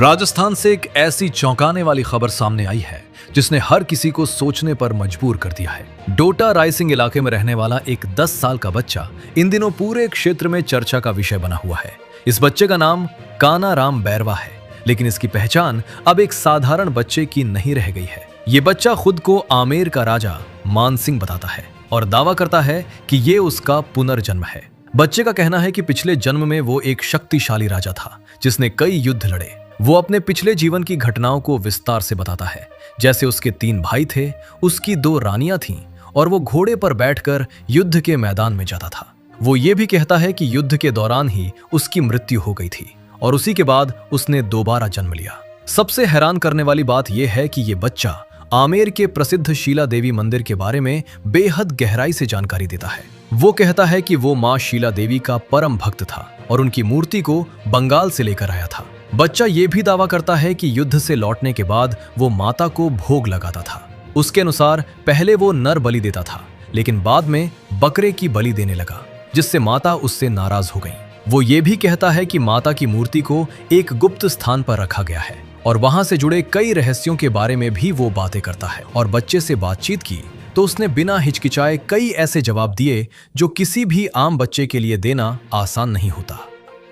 राजस्थान से एक ऐसी चौंकाने वाली खबर सामने आई है जिसने हर किसी को सोचने पर मजबूर कर दिया है। डोडा रायसिंग इलाके में रहने वाला एक 10 साल का बच्चा इन दिनों पूरे क्षेत्र में चर्चा का विषय बना हुआ है। इस बच्चे का नाम कानाराम बैरवा है, लेकिन इसकी पहचान अब एक साधारण बच्चे की नहीं रह गई है। ये बच्चा खुद को आमेर का राजा मानसिंह बताता है और दावा करता है कि ये उसका पुनर्जन्म है। बच्चे का कहना है कि पिछले जन्म में वो एक शक्तिशाली राजा था जिसने कई युद्ध लड़े। वो अपने पिछले जीवन की घटनाओं को विस्तार से बताता है, जैसे उसके 3 भाई थे, उसकी 2 रानियां थीं और वो घोड़े पर बैठकर युद्ध के मैदान में जाता था। वो ये भी कहता है कि युद्ध के दौरान ही उसकी मृत्यु हो गई थी और उसी के बाद उसने दोबारा जन्म लिया। सबसे हैरान करने वाली बात यह है कि ये बच्चा आमेर के प्रसिद्ध शीला देवी मंदिर के बारे में बेहद गहराई से जानकारी देता है। वो कहता है कि वो माँ शीला देवी का परम भक्त था और उनकी मूर्ति को बंगाल से लेकर आया था। बच्चा ये भी दावा करता है कि युद्ध से लौटने के बाद वो माता को भोग लगाता था। उसके अनुसार पहले वो नर बलि देता था, लेकिन बाद में बकरे की बलि देने लगा, जिससे माता उससे नाराज हो गई। वो ये भी कहता है कि माता की मूर्ति को एक गुप्त स्थान पर रखा गया है और वहां से जुड़े कई रहस्यों के बारे में भी वो बातें करता है। और बच्चे से बातचीत की तो उसने बिना हिचकिचाए कई ऐसे जवाब दिए जो किसी भी आम बच्चे के लिए देना आसान नहीं होता।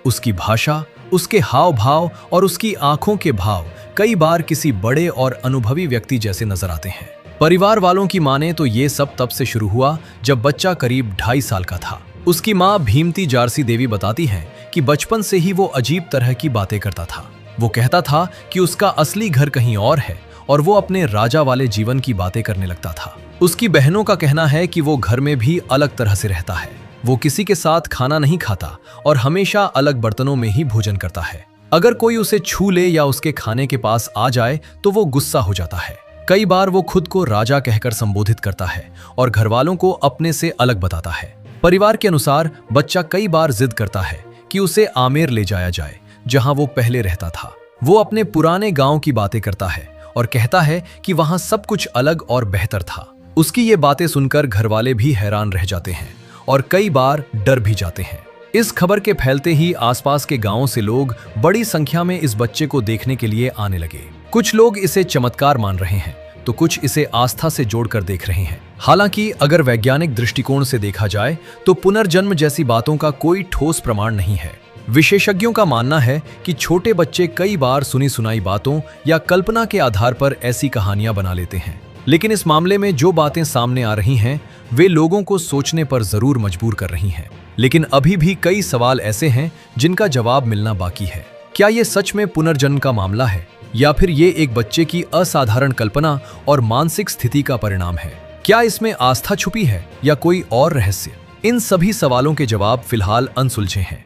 उसकी भाषा, उसके हाव भाव और उसकी आंखों के भाव कई बार किसी बड़े और अनुभवी व्यक्ति जैसे नजर आते हैं। परिवार वालों की माने तो ये सब तब से शुरू हुआ जब बच्चा करीब 2.5 साल का था। उसकी माँ भीमती जारसी देवी बताती हैं कि बचपन से ही वो अजीब तरह की बातें करता था। वो कहता था कि उसका असली घर कहीं और है और वो अपने राजा वाले जीवन की बातें करने लगता था। उसकी बहनों का कहना है कि वो घर में भी अलग तरह से रहता है। वो किसी के साथ खाना नहीं खाता और हमेशा अलग बर्तनों में ही भोजन करता है। अगर कोई उसे छू ले या उसके खाने के पास आ जाए तो वो गुस्सा हो जाता है। कई बार वो खुद को राजा कहकर संबोधित करता है और घर वालों को अपने से अलग बताता है। परिवार के अनुसार बच्चा कई बार जिद करता है कि उसे आमेर ले जाया जाए, जहां वो पहले रहता था। वो अपने पुराने गांव की बातें करता है और कहता है कि वहां सब कुछ अलग और बेहतर था। उसकी ये बातें सुनकर घर वाले भी हैरान रह जाते हैं और कई बार डर भी जाते हैं। इस खबर के फैलते ही आसपास के गांवों से लोग बड़ी संख्या में इस बच्चे को देखने के लिए आने लगे। कुछ लोग इसे चमत्कार मान रहे हैं तो कुछ इसे आस्था से जोड़कर देख रहे हैं। हालांकि अगर वैज्ञानिक दृष्टिकोण से देखा जाए तो पुनर्जन्म जैसी बातों का कोई ठोस प्रमाण नहीं है। विशेषज्ञों का मानना है कि छोटे बच्चे कई बार सुनी सुनाई बातों या कल्पना के आधार पर ऐसी कहानियां बना लेते हैं, लेकिन इस मामले में जो बातें सामने आ रही हैं वे लोगों को सोचने पर जरूर मजबूर कर रही हैं। लेकिन अभी भी कई सवाल ऐसे हैं जिनका जवाब मिलना बाकी है। क्या ये सच में पुनर्जन्म का मामला है या फिर ये एक बच्चे की असाधारण कल्पना और मानसिक स्थिति का परिणाम है? क्या इसमें आस्था छुपी है या कोई और रहस्य? इन सभी सवालों के जवाब फिलहाल अनसुलझे हैं।